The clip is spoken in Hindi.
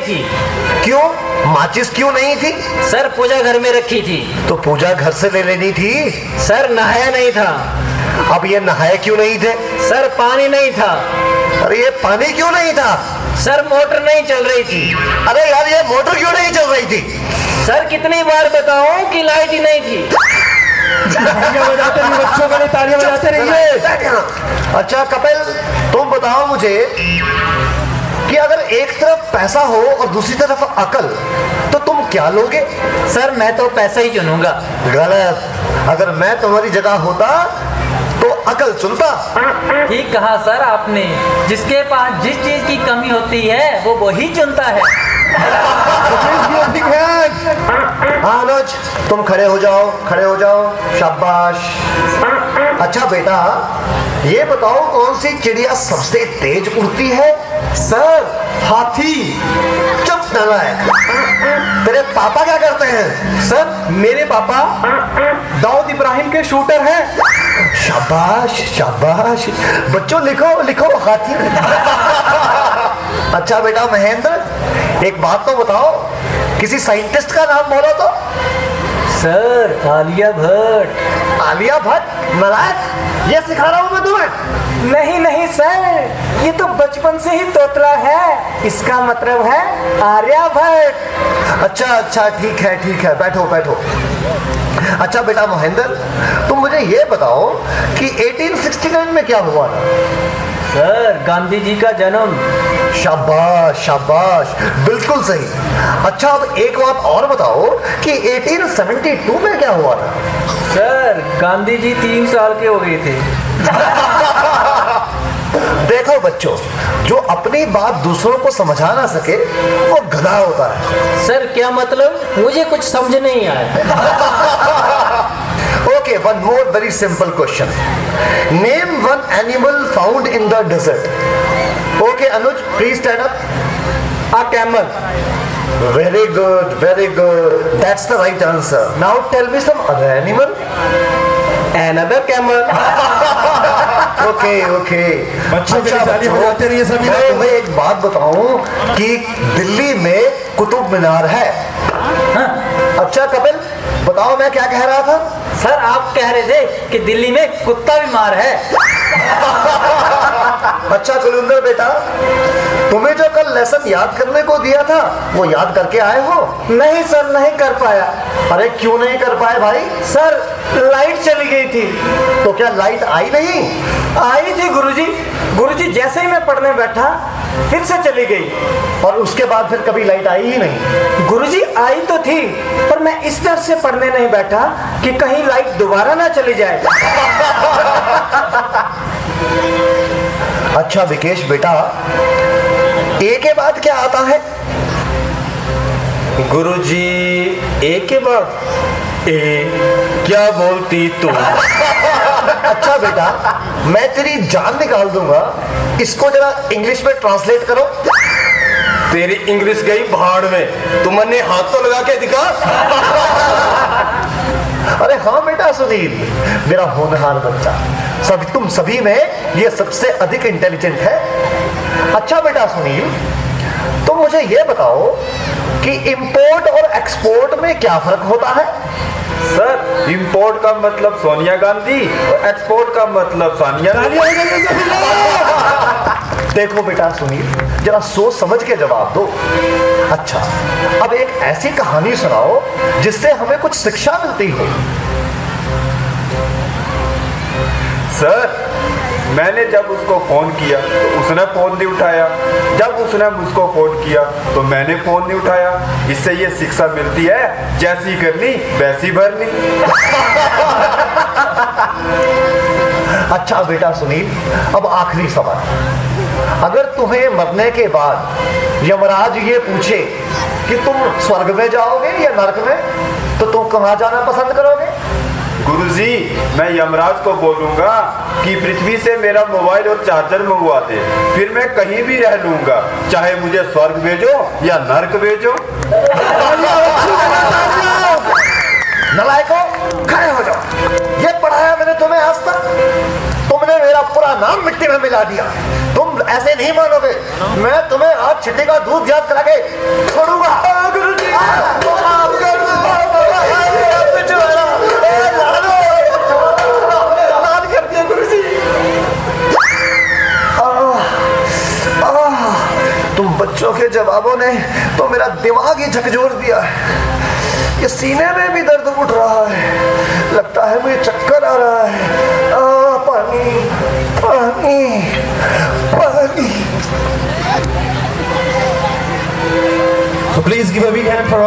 थी। क्यों? माचिस क्यों नहीं थी? सर पूजा घर में रखी थी। तो पूजा घर से ले लेनी थी। सर नहाया नहीं था। अब ये नहाए क्यों नहीं थे? सर पानी नहीं था। अरे ये पानी क्यों नहीं था? सर मोटर नहीं चल रही थी। अरे यार ये मोटर क्यों नहीं चल रही थी? सर कितनी बार बताऊं कि लाइट ही नहीं थी। तालियां बजाते रहिए, बच्चों के लिए तालियां बजाते रहिए। अच्छा कपिल, तुम बताओ मुझे कि अगर एक तरफ पैसा हो और दूसरी तरफ अकल, तो तुम क्या लोगे? सर मैं तो पैसा ही चुनूंगा। गलत। अगर मैं तुम्हारी जगह होता तो अकल चुनता। ठीक कहा सर आपने। जिसके पास जिस चीज की कमी होती है वो वही चुनता है। हाँ अनुज, तुम खड़े हो जाओ, खड़े हो जाओ। शाबाश। अच्छा बेटा, ये बताओ कौन सी चिड़िया सबसे तेज उड़ती है? सर हाथी। चुप नालायक। तेरे पापा क्या करते हैं? सर मेरे पापा दाऊद इब्राहिम के शूटर हैं। शाबाश शाबाश। बच्चों लिखो लिखो, हाथी। अच्छा बेटा महेंद्र, एक बात तो बताओ, किसी साइंटिस्ट का नाम बोलो तो। सर आलिया भट्ट। आलिया भट्ट? नालायक, ये सिखा रहा हूं मैं तुम्हें। नहीं नहीं सर, ये तो बचपन से ही तोतला है। इसका मतलब है आर्यभट्ट। अच्छा अच्छा, ठीक है ठीक है, बैठो बैठो। अच्छा बेटा महेंद्र, तुम मुझे ये बताओ कि 1869 में क्या हुआ था? सर गांधी जी का जन्म। शाबाश शाबाश, बिल्कुल सही। अच्छा अब एक बात और बताओ कि 1872 में क्या हुआ था? सर गांधी जी 3 साल के हो गए थे। देखो बच्चों, जो अपनी बात दूसरों को समझा ना सके वो गधा होता है। सर क्या मतलब? मुझे कुछ समझ नहीं आया। Okay, one more very simple question. Name one animal found in the desert. Okay, Anuj, please stand up. A camel. Very good, very good. That's the right answer. Now tell me some other animal. Another camel. Okay, okay. बच्चों के लिए तालियां बजाते रहिए सभी मैं लोग। तुम्हें एक बात बताऊं कि दिल्ली में कुतुब मीनार है। अच्छा कपिल, बताओ मैं क्या कह रहा था? सर आप कह रहे थे कि दिल्ली में कुत्ता बीमार है। अच्छा कुलविंदर बेटा, तुम्हें जो कल लेसन याद करने को दिया था वो याद करके आए हो? नहीं सर, नहीं कर पाया। अरे क्यों नहीं कर पाए भाई? सर लाइट चली गई थी। तो क्या लाइट आई नहीं? आई थी गुरुजी। गुरुजी जैसे ही मैं पढ़ने बैठा फिर से चली गई। और उसके बाद फिर कभी लाइट आई ही नहीं? गुरुजी आई तो थी, पर मैं इस डर से पढ़ने नहीं बैठा कि कहीं लाइट दोबारा ना चली जाए। अच्छा विकेश बेटा, ए के बाद क्या आता है? गुरुजी ए के बाद? ए क्या बोलती तू? अच्छा बेटा, मैं तेरी जान निकाल दूंगा, इसको जरा इंग्लिश में ट्रांसलेट करो। तेरी इंग्लिश गई भाड़ में, तुमने हाथ तो लगा के दिखा। अरे हाँ बेटा सुनील, मेरा होनहार बच्चा, तुम सभी में ये सबसे अधिक इंटेलिजेंट है। अच्छा बेटा सुनील, तो मुझे ये बताओ कि इंपोर्ट और एक्सपोर्ट में क्या फर्क होता है? सर इंपोर्ट का मतलब सोनिया गांधी और एक्सपोर्ट का मतलब सानिया। देखो बेटा सुनील, जरा सोच समझ के जवाब दो। अच्छा, अब एक ऐसी कहानी सुनाओ जिससे हमें कुछ शिक्षा मिलती हो। सर मैंने जब उसको फोन किया तो उसने फोन नहीं उठाया, जब उसने मुझको फोन किया तो मैंने फोन नहीं उठाया। इससे ये शिक्षा मिलती है, जैसी करनी वैसी भरनी। अच्छा बेटा सुनील, अब आखिरी सवाल। अगर तुम्हें मरने के बाद यमराज ये पूछे कि तुम स्वर्ग में जाओगे या नरक में, तो तुम कहाँ जाना पसंद करोगे? गुरुजी मैं यमराज को बोलूंगा कि पृथ्वी से मेरा मोबाइल और चार्जर मंगवा दे, फिर मैं कहीं भी रह लूंगा, चाहे मुझे स्वर्ग भेजो या नरक भेजो। नलायकों, खड़े हो जाओ। ये पढ़ाया मैंने तुम्हें आज तक? तुमने मेरा पूरा नाम मिट्टी में मिला दिया। तुम ऐसे नहीं मानोगे, मैं तुम्हें आज छिट्टी का दूध याद करा के जवाबों ने तो मेरा दिमाग ही झकझोर दिया है। ये सीने में भी दर्द उठ रहा है, लगता है मुझे चक्कर आ रहा है। पानी पानी पानी। So please give a big hand for